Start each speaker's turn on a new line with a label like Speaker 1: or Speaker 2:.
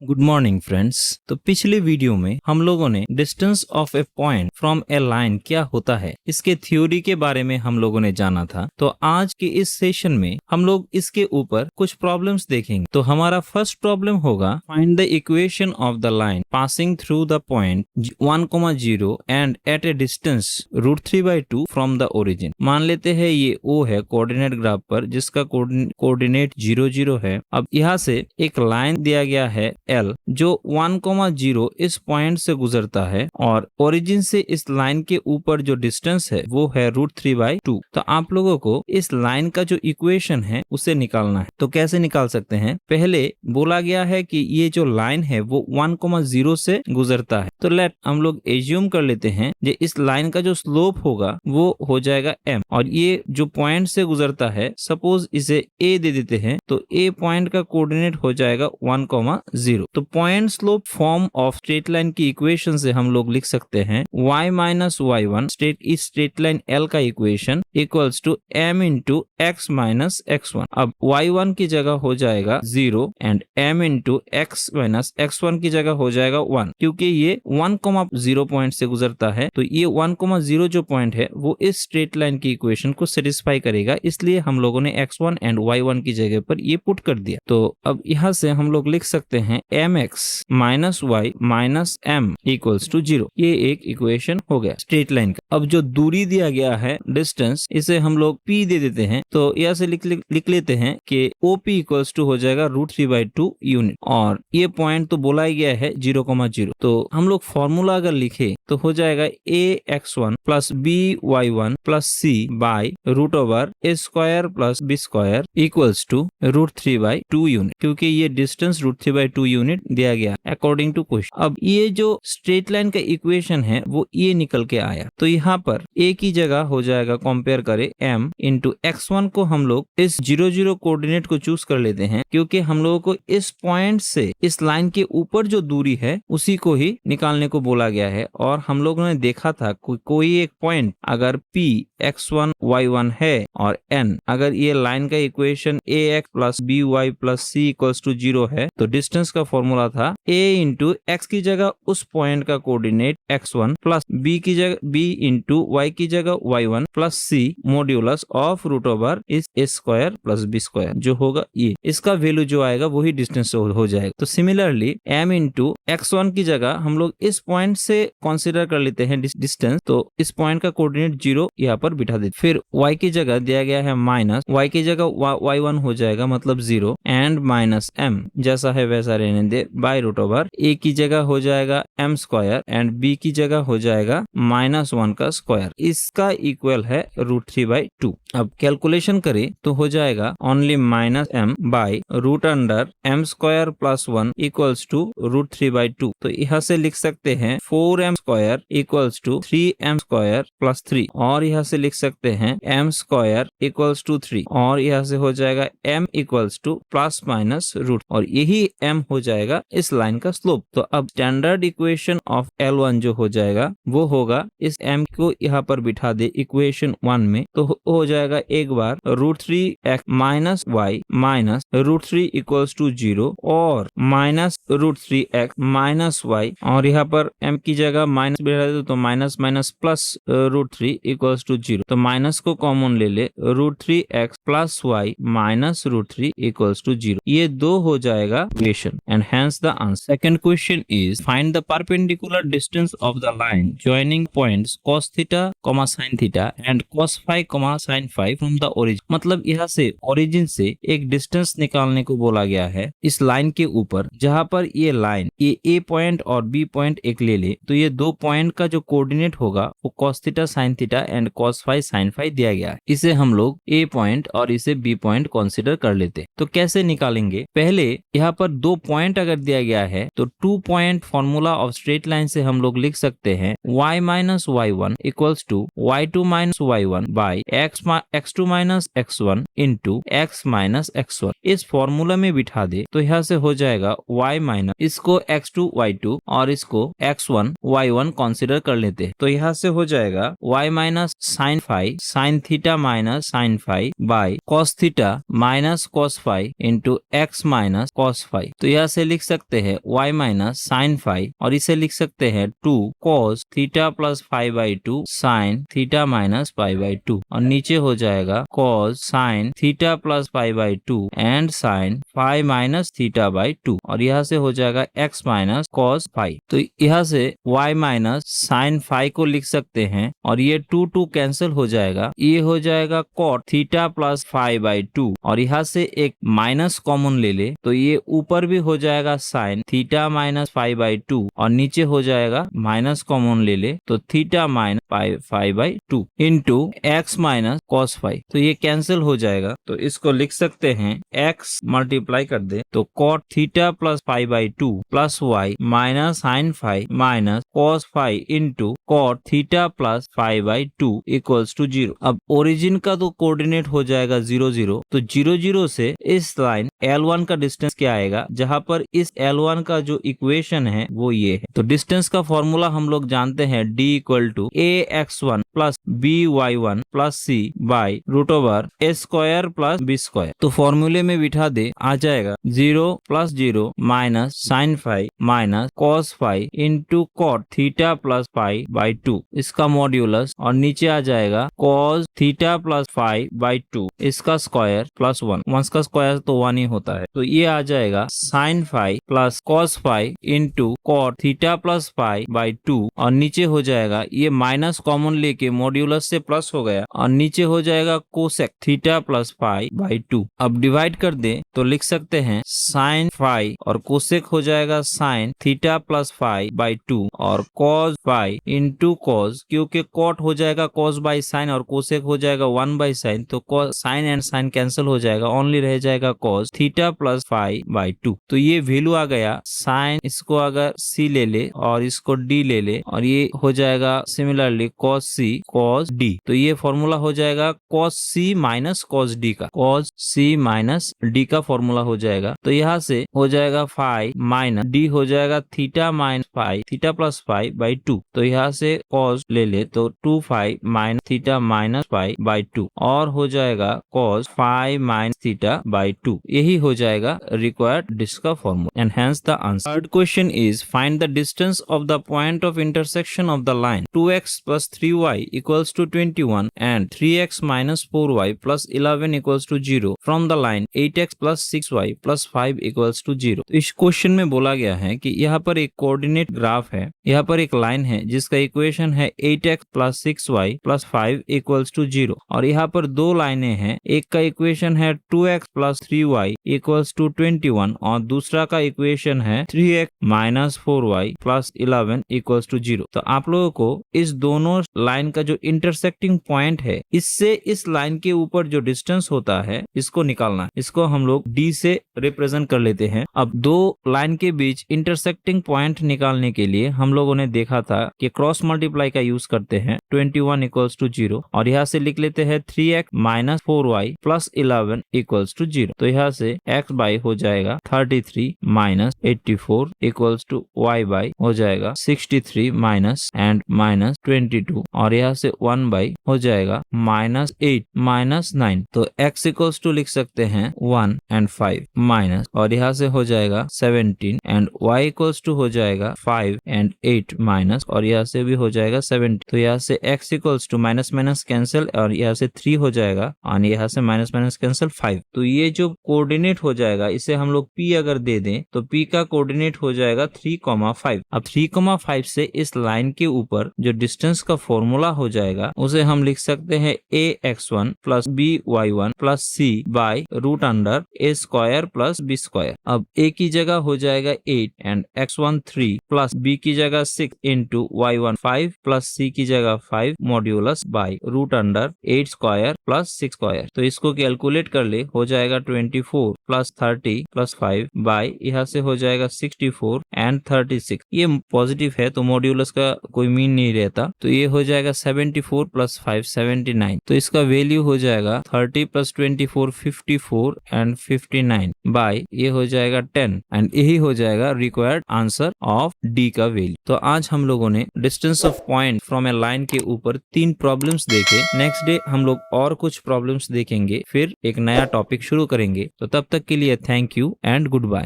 Speaker 1: Good morning friends. तो पिछले video में हम लोगों ने distance of A point from A line क्या होता है इसके थ्योरी के बारे में हम लोगों ने जाना था। तो आज के इस सेशन में हम लोग इसके ऊपर कुछ प्रॉब्लम्स देखेंगे। तो हमारा फर्स्ट प्रॉब्लम होगा find the equation of the line passing through the point 1,0 and at a distance √3/2 from the origin. मान लेते हैं ये O है कोऑर्डिनेट ग्राफ पर, जिसका कोऑर्डिनेट 0, 0 है। अब यहाँ से एक लाइन दिया गया है L जो 1,0 इस पॉइंट से गुजरता है और ओरिजिन से इस लाइन के ऊपर जो डिस्टेंस है वो है √3/2। तो आप लोगों को इस लाइन का जो इक्वेशन है उसे निकालना है। तो कैसे निकाल सकते हैं? पहले बोला गया है कि ये जो लाइन है वो 1,0 से गुजरता है। तो लेट हम लोग एज्यूम कर लेते हैं कि इस लाइन का जो स्लोप होगा वो हो जाएगा m, और ये जो पॉइंट से गुजरता है सपोज इसे a दे देते हैं, तो a पॉइंट का कोऑर्डिनेट हो जाएगा 1,0। तो point slope form of straight line की इक्वेशन से हम लोग लिख सकते हैं y माइनस y1 इस स्ट्रेट लाइन L का equation equals to m into x minus x1। अब y1 की जगह हो जाएगा 0 and m into x minus x1 की जगह हो जाएगा 1, क्योंकि ये 1,0 पॉइंट से गुजरता है। तो ये 1,0 जो पॉइंट है वो इस स्ट्रेट लाइन की इक्वेशन को सेटिस्फाई करेगा, इसलिए हम लोगों ने x1 एंड y1 की जगह पर ये पुट कर दिया। तो अब यहाँ से हम लोग लिख सकते हैं mx minus y minus m equals to 0। ये एक इक्वेशन हो गया स्ट्रेट लाइन का। अब जो दूरी दिया गया है डिस्टेंस, इसे हम लोग p दे देते हैं। तो यहाँ से लिख लेते हैं कि OP इक्वल्स टू हो जाएगा √3/2 यूनिट, और ये पॉइंट तो बोला ही गया है 0,0। तो हम लोग फॉर्मूला अगर लिखे तो हो जाएगा ax1 plus by1 plus c by √a² plus b² equals to √3/2 unit, क्योंकि ये डिस्टेंस √3/2 यूनिट दिया गया अकॉर्डिंग टू क्वेश्चन। अब ये जो स्ट्रेट लाइन का इक्वेशन है वो ये निकल के आया। तो यहाँ पर a की जगह हो जाएगा, कंपेयर करें m इंटू x1 को हम लोग इस 0, 0 कोऑर्डिनेट को चूज कर लेते हैं, क्योंकि हम लोगों को इस पॉइंट से इस लाइन के ऊपर जो दूरी है उसी को ही निकालने को बोला गया है। और हम लोगों ने देखा था कोई एक पॉइंट अगर p x1 y1 है और n, अगर ये लाइन का equation ax plus by plus c equals to 0 है, तो डिस्टेंस का फॉर्मूला था a इंटू एक्स की जगह उस पॉइंट का कोऑर्डिनेट x1 प्लस b की जगह b इंटू y की जगह y1 plus c modulus of √ इस a² प्लस b² जो होगा ये, इसका वैल्यू जो आएगा वही डिस्टेंस हो जाएगा। तो सिमिलरली m इंटू x1 की जगह हम लोग इस पॉइंट से कंसीडर कर लेते हैं डिस्टेंस, तो इस पॉइंट का कोऑर्डिनेट 0 यहाँ पर बिठा देते। फिर y की जगह दिया गया है माइनस, y की जगह y1 हो जाएगा मतलब 0 एंड माइनस m जैसा है वैसा रहने दे बाई √ a की जगह हो जाएगा m² एंड b की जगह हो जाएगा -1 का स्क्वायर। इसका इक्वल है √3/2। अब कैलकुलेशन करें तो हो जाएगा only -m by √m² plus 1 equals to √3/2। तो यहाँ से लिख सकते हैं 4m² equals to 3m² plus 3, और यहाँ से लिख सकते हैं m² इक्वल्स टू 3, और यहाँ से हो जाएगा m equals to plus minus root, और यही m हो जाएगा इस लाइन का स्लोप। तो अब स्टैंडर्ड इक्वेशन ऑफ L1 जो हो जाएगा वो होगा, इस m को यहाँ पर बिठा दे इक्वेशन 1 में, तो हो जाएगा एक बार √3x minus y minus √3 equals to 0 और माइनस √3x माइनस y, और यहाँ पर m की जगह माइनस बिठा दे तो minus minus plus √3 equals to 0। तो माइनस को कॉमन ले ले, √3x plus y minus √3 equals to 0। ये 2 हो जाएगा equation and hence the answer. Second question is find the perpendicular distance of the line joining points cos theta, sin theta and cos phi, sin phi from the origin. मतलब यहाँ से origin से एक distance निकालने को बोला गया है इस लाइन के ऊपर, जहाँ पर ये लाइन ये A पॉइंट और B पॉइंट एक ले ले, तो ये 2 पॉइंट का जो कोऑर्डिनेट होगा वो cos theta, sin theta and cos phi, sin phi दिया गया है। इसे हम लोग A पॉइंट और इसे B पॉइंट कंसीडर कर लेते हैं। तो कैसे निकालेंगे? पहले यहाँ पर 2 पॉइंट अगर दिया गया है तो 2 point formula of straight line से हम लोग लिख सकते हैं y minus y1 equals to y2 minus y1 by x2 minus x1 into x minus x1। इस फॉर्मूला में बिठा दे तो यहाँ से हो जाएगा y माइनस इसको x2 y2 और इसको x1 y1 कंसीडर कर लेते हैं। तो यहाँ से हो जाएगा y minus sine phi, sine theta minus sine phi by cos theta minus cos phi into x minus cos phi. तो यहाँ से लिख सकते हैं y माइनस साइन फाइव और इसे लिख सकते हैं 2 cos theta plus 5/2 sine theta minus 5/2 और नीचे हो जाएगा cos sine theta plus 5/2 and sine 5 minus theta और यहाँ से हो जाएगा x माइनस cos 5। तो यहाँ से y माइनस साइन 5 को लिख सकते हैं और ये 2 कैंसिल हो जाएगा, ये हो जाएगा cot थीटा प्लस 5/2 और यहाँ से एक माइनस कॉमन ले ले तो ये ऊपर भी हो जाएगा साइन थीटा माइनस 5/2 और नीचे हो जाएगा माइनस कॉमन ले ले तो theta minus 5/2 into x minus cos 5। तो ये कैंसिल हो जाएगा तो इसको लिख सकते हैं x मल्टीप्लाई कर दे तो cot theta plus 5/2 plus y minus sine 5 minus cos 5 into cot theta plus 5/2 equals to 0। अब ओरिजिन का तो कोऑर्डिनेट हो जाएगा 0 0 तो 0 0 से इस लाइन L1 का डिस्टेंस क्या आएगा, जहां पर इस L1 का जो इक्वेशन है वो ये है। तो डिस्टेंस का फॉर्मूला हम लोग जानते हैं D equal to ax1 plus by1 plus c by root over a square plus b square. तो फॉर्मूले में बिठा दे, आ जाएगा 0 plus 0 minus sine 5 minus cos 5 into cot theta plus 5/2 इसका मॉड्यूलस और नीचे आ जाएगा cos थीटा प्लस 5/2 इसका स्क्वायर प्लस 1 1 का स्क्वायर तो 1 ही होता है। तो ये आ जाएगा sine 5 plus cos 5 into cot theta plus 5/2 और नीचे हो जाएगा ये माइनस कॉमन लेके मॉड्यूलस से प्लस हो गया और नीचे हो जाएगा कोसेक थीटा प्लस 5/2। अब डिवाइड कर दे तो लिख सकते हैं साइन 5 और कोसेक हो जाएगा साइन थीटा प्लस 5/2 और cos 5 इंटू cos, क्योंकि cot हो जाएगा cos बाई साइन और कोसेक हो जाएगा 1 बाई साइन तो साइन एंड साइन कैंसिल हो जाएगा, ओनली रह जाएगा cos थीटा प्लस 5/2। तो ये वैल्यू आ गया साइन, इसको अगर c ले ले और इसको d ले ले और ये हो जाएगा similarly cos c cos d। तो ये फॉर्मूला हो जाएगा cos c minus cos d का, cos c माइनस d का फॉर्मूला हो जाएगा। तो यहाँ से हो जाएगा 5 माइनस d हो जाएगा थीटा माइनस 5 थीटा प्लस 5/2। तो यहाँ से cos ले ले तो 2 माइनस थीटा माइनस 5/2 और हो जाएगा cos 5 माइनस थीटा/2। यही हो जाएगा रिक्वायर्ड डिस्क का formula and hence the answer. Third question is find the distance of the point of intersection of the line 2x plus 3y equals to 21 and 3x minus 4y plus 11 equals to 0 from the line 8x plus 6y plus 5 equals to 0। तो इस question में बोला गया है कि यहाँ पर एक कोऑर्डिनेट ग्राफ है, यहाँ पर एक लाइन है जिसका इक्वेशन है 8x plus 6y plus 5 equals to 0 और यहाँ पर दो लाइनें हैं, एक का इक्वेशन है 2x plus 3y equals to 21 और दूसरा का इक्वेशन है 3x minus 4y plus 11 equals to 0। तो आप लोगों को इस दोनों लाइन का जो इंटरसेक्टिंग पॉइंट है इससे इस लाइन के ऊपर जो डिस्टेंस होता है इसको निकालना है। इसको हम लोग d से रिप्रेजेंट कर लेते हैं। अब दो लाइन के बीच इंटरसेक्टिंग पॉइंट निकालने के लिए हम लोगों ने देखा था कि क्रॉस मल्टीप्लाई का यूज करते हैं 21 इक्वल्स टू 0 और यहाँ से लिख लेते हैं 3x minus 4y plus 11 equals to 0। तो यहाँ से x बाई हो जाएगा 33 minus 84 equals to y by हो जाएगा 63 माइनस एंड माइनस 22 और यहाँ से 1 बाई हो जाएगा माइनस 8 माइनस 9। तो x इक्वल्स टू लिख सकते हैं 1 एंड 5 माइनस और यहाँ से हो जाएगा 17 एंड y इक्वल्स टू हो जाएगा 5 एंड 8 माइनस और यहाँ से भी हो जाएगा 70। तो यहाँ से x इक्वल्स टू माइनस माइनस कैंसिल और यहाँ से 3 हो जाएगा और यहाँ से माइनस माइनस कैंसिल 5। तो ये जो कोऑर्डिनेट हो जाएगा इसे हम लोग p अगर दे दें तो p का कोऑर्डिनेट हो जाएगा 3,5। अब 3,5 से इस लाइन के ऊपर जो डिस्टेंस का फॉर्मूला हो जाएगा उसे हम लिख सकते हैं ax1 plus by1 plus c by root under a square plus b square. अब a की जगह हो जाएगा 8 एंड x1 3 प्लस b की जगह 6 इंटू y1 5 प्लस c की जगह 5 modulus by root under 8 square plus 6 square. तो इसको कैलकुलेट कर ले, हो जाएगा 24 प्लस 30 प्लस 5 बाई यहाँ से हो जाएगा 64 एंड 36। ये पॉजिटिव है तो मॉड्यूलस का कोई मीन नहीं रहता। तो ये हो जाएगा 74 प्लस 5 79। तो इसका वैल्यू हो जाएगा 30 प्लस 24 54 एंड 59 बाई ये हो जाएगा 10 एंड यही हो जाएगा रिक्वायर्ड आंसर ऑफ डी का वैल्यू। तो आज हम लोगों ने distance of point from A line के ऊपर 3 प्रॉब्लम्स देखे। नेक्स्ट डे हम लोग और कुछ प्रॉब्लम्स देखेंगे, फिर एक नया टॉपिक शुरू करेंगे। तो तब तक के लिए thank you and good bye.